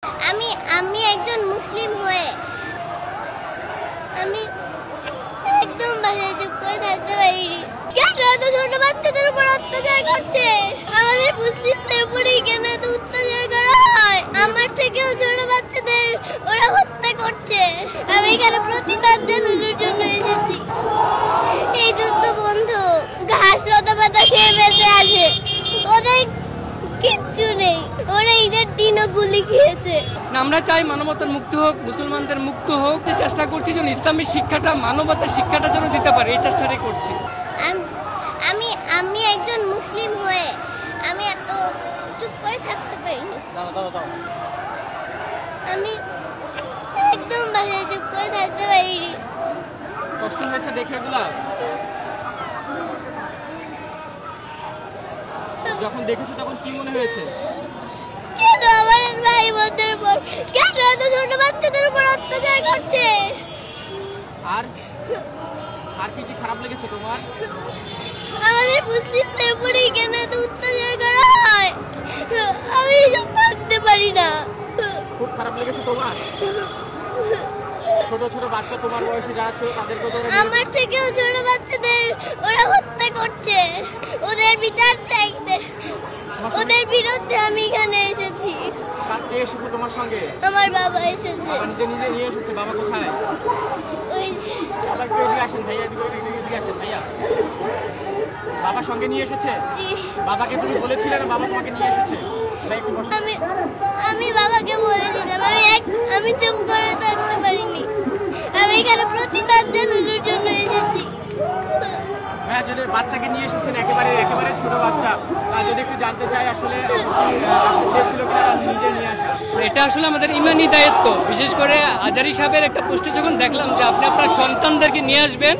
আমি আমি একজন মুসলিম হয়ে আমি একদম বাসায় চুপ করে থাকতে পারিনি। কেন এত ছোট বাচ্চাদের উপর অত্যাচার করছে? আমাদের মুসলিমদের উপরেই কেন এত অত্যাচার করা হয়? আমার থেকেও ছোট বাচ্চাদের ওরা হত্যা করছে। আমি এখানে প্রতিবাদ জানানোর জন্য এসেছি। এই যুদ্ধ বন্ধু ঘাস লতা পাতা খেয়ে বেঁচে আছে, ওদের কিচ্ছু নেই। ওরা ঈদের দিনও গুলি খেয়েছে। আমরা চাই মানবতার মুক্ত হোক, মুসলমানদের মুক্ত হোক। যে চেষ্টা করছি যেন ইসলামী শিক্ষাটা, মানবতার শিক্ষাটা যেন দিতে পারে, এই চেষ্টাটাই করছি। আমি আমি একজন মুসলিম হয়ে আমি এত চুপ করে থাকতে পারিনি। আমি একদম বাসায় চুপ করে থাকতে পারিনি। কষ্ট হয়েছে দেখে এগুলা? যখন দেখেছো তখন কি মনে হয়েছে? কেন আমার ভাই বোনদের উপর, কেন এত ছোট বাচ্চাদের উপর অত্যাচার করছে? আর আর কি কি খারাপ লেগেছে তোমার? আমাদের মুসলিমদের উপরেই কেন এত অত্যাচার করা হয়? আমি এসব ভাবতে পারি না। খুব খারাপ লেগেছে তোমার? ছোট ছোট বাচ্চা তোমার বয়সে যারা ছিল তাদেরকে তো আমার থেকেও ছোট বাচ্চাদের ওরা হত্যা করছে। ওদের বিচার চাইতে, ওদের বিরুদ্ধে আমি এখানে এসেছি। কে এসেছে তোমার সঙ্গে? আমার বাবা এসেছে। বাবা নিজে নিজে নিয়ে এসেছে? বাবা কোথায়? ওই যে বাবা একটু এদিকে আসেন ভাইয়া, এদিকে আসেন ভাইয়া। বাবা সঙ্গে নিয়ে এসেছে? জি। বাবাকে তুমি বলেছিলে না বাবা তোমাকে নিয়ে এসেছে? ভাই একটু বসো। আমি বাবাকে বলেছিলাম, আমি চুপ করে থাকতে পারিনি। আমি এখানে প্রতিবাদ জানানোর জন্য এসেছি। হ্যাঁ, যদি বাচ্চাকে নিয়ে এসেছেন, একেবারে ছোট বাচ্চা, যদি একটু জানতে চাই আসলে চেয়েছিল কিনা নিজে নিয়ে আসা? এটা আসলে আমাদের ইমানি দায়িত্ব। বিশেষ করে আজারি সাহেবের একটা পোস্টে যখন দেখলাম যে আপনি আপনার সন্তানদেরকে নিয়ে আসবেন,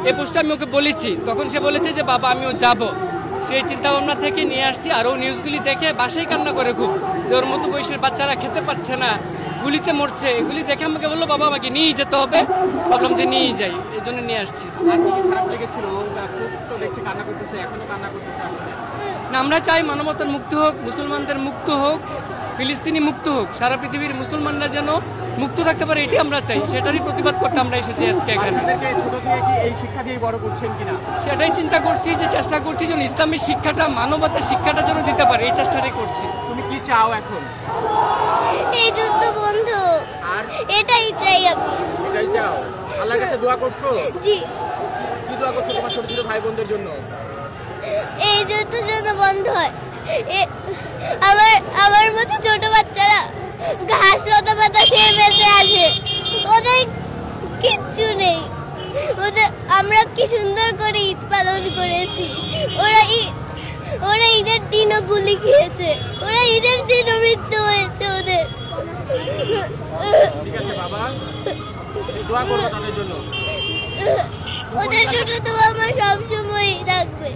এই পোস্টে আমি ওকে বলেছি, তখন সে বলেছে যে বাবা আমিও যাব। সেই চিন্তা ভাবনা থেকে নিয়ে আসছি। আর ও নিউজগুলি দেখে বাসায় কান্না করে খুব, যে ওর মতো বয়সের বাচ্চারা খেতে পারছে না, গুলিতে মরছে। এগুলি দেখে আমাকে বললো বাবা আমাকে নিয়েই যেতে হবে। ভাবলাম যে নিয়েই যাই, এই জন্য নিয়ে আসছি। আর কি খারাপ লেগেছিল? খুব তো দেখছি কান্না করতেছে, এখনো কান্না করতেছে আসলে। না, আমরা চাই মানবতার মুক্ত হোক, মুসলমানদের মুক্ত হোক, ফিলিস্তিনি মুক্ত হোক, সারা পৃথিবীর মুসলমানরা যেন মুক্ত থাকতে পারে, এটি আমরা চাই। সেটারই প্রতিবাদ করতে আমরা এসেছি আজকে এখানে। ছোট থেকে কি এই শিক্ষা দিয়ে বড় করছেন কিনা? সেটাই চিন্তা করছি, যে চেষ্টা করছি যেন ইসলামী শিক্ষাটা, মানবতার শিক্ষাটা যেন দিতে পারে, এই চেষ্টাটাই করছি। তুমি কি চাও এখন? এই যুদ্ধ বন্ধু, আর এটাই চাই আমি। এটাই চাও? আল্লাহর কাছে দোয়া করছো? জি। কি দোয়া করছো তোমার ছোট ছোট ভাই বোনদের জন্য? এই যুদ্ধ যেন বন্ধ হয়। আমার মতো ছোট বাচ্চারা ঘাস লতা পাতা খেয়ে বেঁচে আছে, ওদের কিচ্ছু নেই। আমরা কি সুন্দর করে ঈদ পালন করেছি। ওরা ঈদের দিনও গুলি খেয়েছে। ওরা ঈদের দিনও মৃত্যু হয়েছে ওদের। ঠিক আছে বাবা, দোয়া করবো তাদের জন্য। ওদের ছোট তো আমার সবসময় থাকবে।